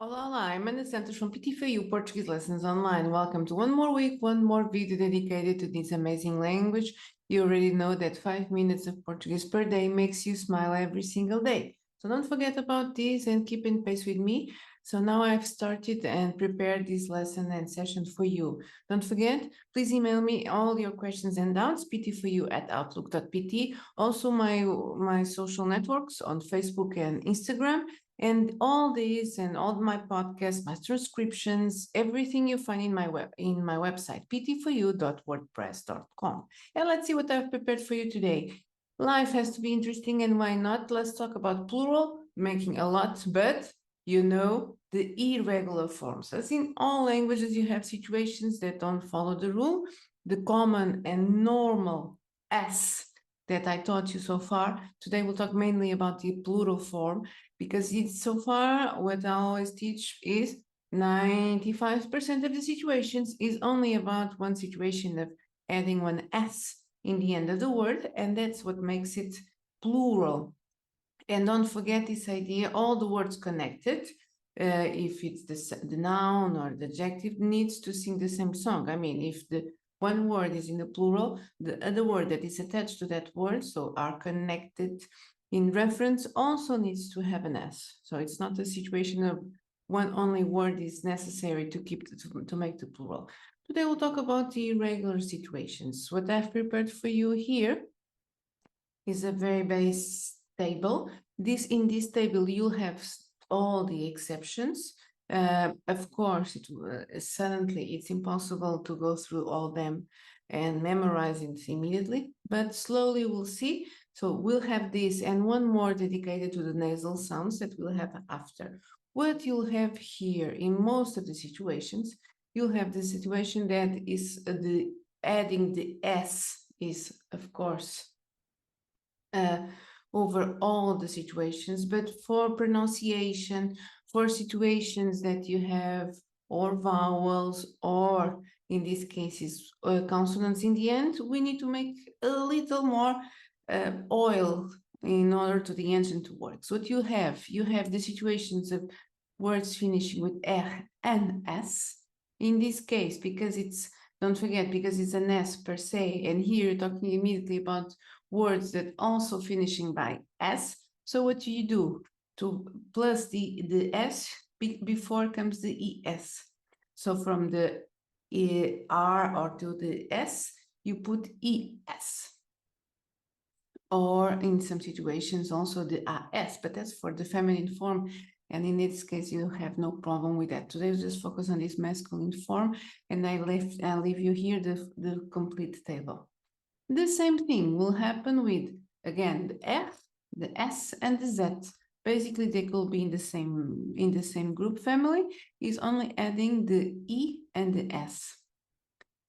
Olá, olá, I'm Ana Santos from PT for You Portuguese Lessons Online. Welcome to one more week, one more video dedicated to this amazing language. You already know that 5 minutes of Portuguese per day makes you smile every single day. So don't forget about this and keep in pace with me. So now I've started and prepared this lesson and session for you. Don't forget, please email me all your questions and doubts, pt4you@outlook.pt. Also my social networks on Facebook and Instagram. And all these and all my podcasts, my transcriptions, everything you find in my website, pt4u.wordpress.com. And let's see what I've prepared for you today. Life has to be interesting, and why not? Let's talk about plural, making a lot, but you know the irregular forms. As in all languages, you have situations that don't follow the rule. The common and normal S that I taught you so far. Today we'll talk mainly about the plural form, because it's so far what I always teach is 95% of the situations is only about one situation of adding one S in the end of the word, and that's what makes it plural. And don't forget this idea, all the words connected, if it's the noun or the adjective, needs to sing the same song. I mean, if the one word is in the plural, the other word that is attached to that word, so are connected in reference, also needs to have an S. So it's not a situation of one only word is necessary to make the plural. Today we'll talk about the irregular situations. What I've prepared for you here is a very base table. In this table, you'll have all the exceptions. Of course, suddenly it's impossible to go through all them and memorize it immediately, but slowly we'll see. So we'll have this and one more dedicated to the nasal sounds that we'll have after. What you'll have here in most of the situations, you'll have the situation that is adding the S is, of course, over all the situations, but for pronunciation, for situations that you have or vowels or in these cases consonants in the end, we need to make a little more oil in order to the engine to work. So what you have the situations of words finishing with R and S. In this case, because it's, don't forget, because it's an S per se, and here you're talking immediately about words that also finishing by S. So what do you do? To plus the S, before comes the ES. So from the R or to the S, you put ES. Or in some situations also the AS, but that's for the feminine form. And in this case, you have no problem with that. Today, we'll just focus on this masculine form, and I'll leave you here the complete table. The same thing will happen with, again, the F, the S, and the Z. Basically, they could be in the same group family, is only adding the E and the S.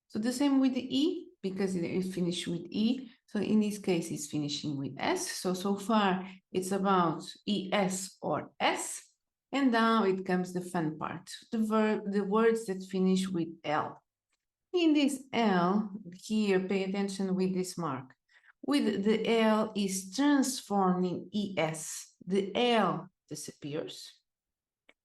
So the same with the E, because it is finished with E. So in this case, it's finishing with S. So far, it's about ES or S. And now it comes the fun part, the words that finish with L. In this L, here, pay attention with this mark. With the L is transformed in ES. The L disappears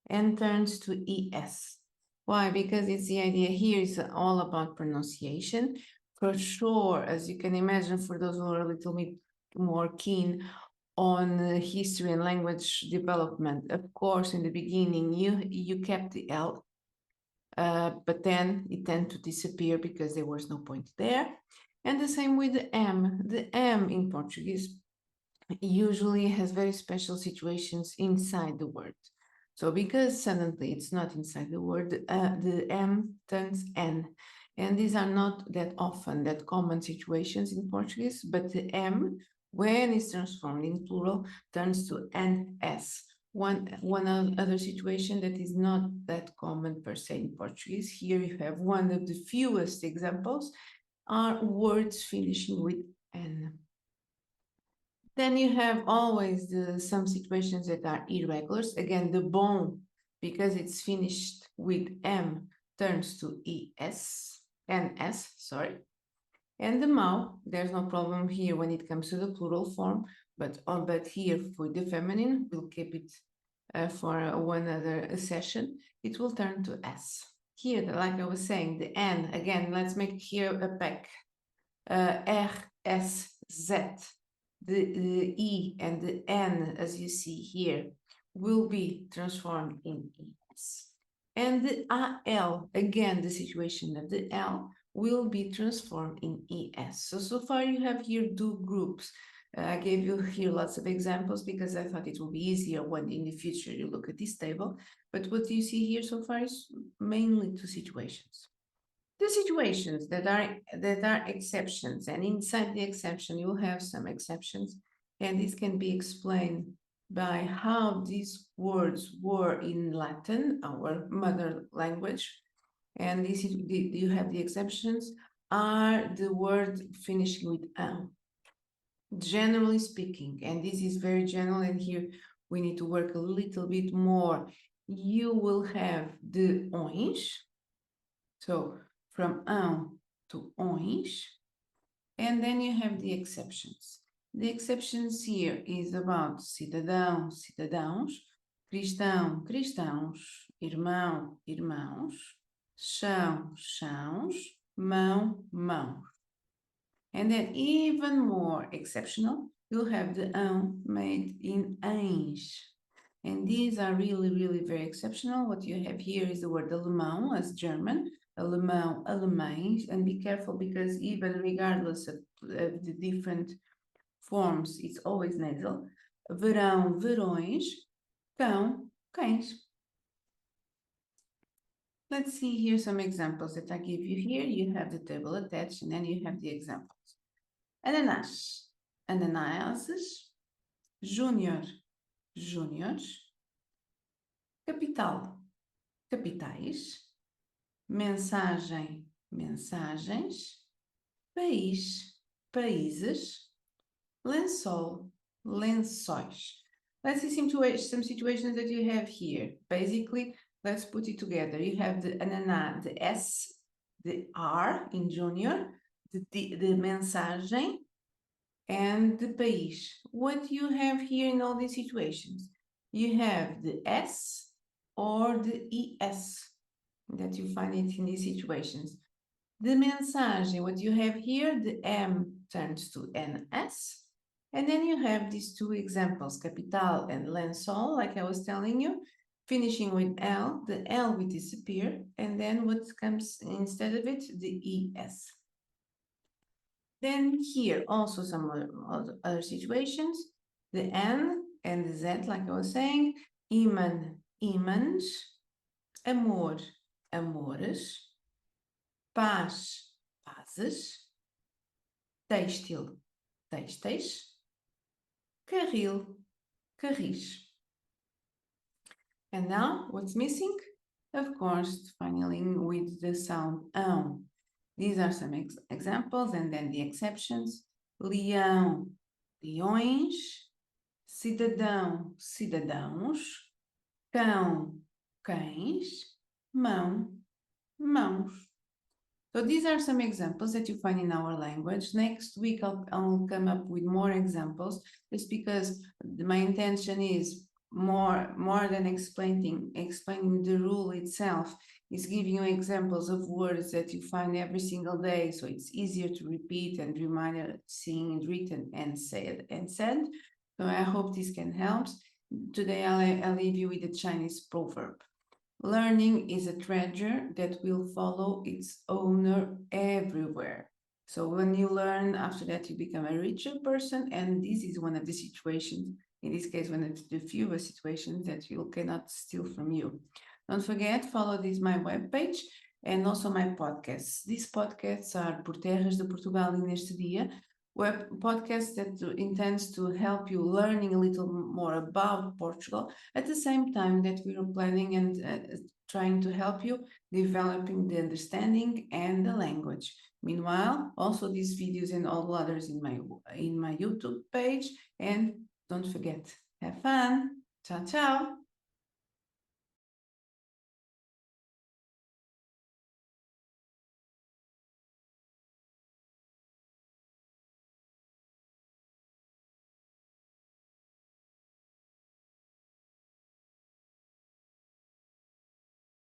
and turns to ES. Why? Because it's the idea here is all about pronunciation. For sure, as you can imagine, for those who are a little bit more keen on history and language development, of course, in the beginning, you kept the L, but then it tended to disappear because there was no point there. And the same with the M. The M in Portuguese usually has very special situations inside the word. So because suddenly it's not inside the word, the M turns N. And these are not that often, that common situations in Portuguese, but the M, when it's transformed in plural, turns to NS. One other situation that is not that common per se in Portuguese. Here you have one of the fewest examples are words finishing with N. Then you have always some situations that are irregulars. Again, the bone, because it's finished with M, turns to ES, NS, sorry. And the mouth, there's no problem here when it comes to the plural form, but here for the feminine, we'll keep it for one other session, it will turn to S. Here, like I was saying, the N, again, let's make here a pack. R, S, Z, the E and the N, as you see here, will be transformed in ES. And the AL, again, the situation of the L, will be transformed in ES. So far you have here two groups. I gave you here lots of examples because I thought it will be easier when in the future you look at this table. But what you see here so far is mainly two situations. The situations that are exceptions, and inside the exception you have some exceptions, and this can be explained by how these words were in Latin, our mother language, and this is you have the exceptions are the word finishing with generally speaking, and this is very general, and here we need to work a little bit more. You will have the ons, so from to ons, and then you have the exceptions. The exceptions here is about cidadão, cidadãos, cristão, cristãos, irmão, irmãos, chão, chãos, mão, mãos. And then even more exceptional, you'll have the made in ães. And these are really, really very exceptional. What you have here is the word alemão as German, alemão, alemães, and be careful because even regardless of the different forms, it's always nasal. Verão, verões, cão, cães. Let's see here some examples that I give you here. You have the table attached and then you have the examples. Ananás, ananases, júnior, júniores, capital, capitais, mensagem, mensagens, país, países, lençol, lençóis. Let's see some situations that you have here. Basically, let's put it together. You have the ananá, the S, the R in junior, the mensagem, and the país. What you have here in all these situations? You have the S or the ES that you find it in these situations. The mensagem, what you have here, the M turns to NS. And then you have these two examples, capital and lençol, like I was telling you, finishing with L, the L will disappear, and then what comes instead of it, the ES. Then here also some other situations, the N and the Z, like I was saying, imã, imãs, amor, amores, paz, pazes, têxtil, têxteis, carril, carris. And now what's missing? Of course, finally with the sound ão. These are some examples and then the exceptions. Leão, leões, cidadão, cidadãos, cão, cães, mão, mãos. So these are some examples that you find in our language. Next week, I'll come up with more examples, just because my intention is more than explaining the rule itself, is giving you examples of words that you find every single day, so it's easier to repeat and remind seeing it written and said. So I hope this can help. Today I'll leave you with a Chinese proverb. Learning is a treasure that will follow its owner everywhere. So when you learn, after that you become a richer person, and this is one of the situations, in this case, one of the fewer situations that you cannot steal from you. Don't forget, follow my webpage and also my podcasts. These podcasts are Por Terras de Portugal e Neste Dia, podcast that intends to help you learning a little more about Portugal at the same time that we are planning and trying to help you developing the understanding and the language. Meanwhile, also these videos and all others in my YouTube page, and don't forget, have fun. Ciao, ciao.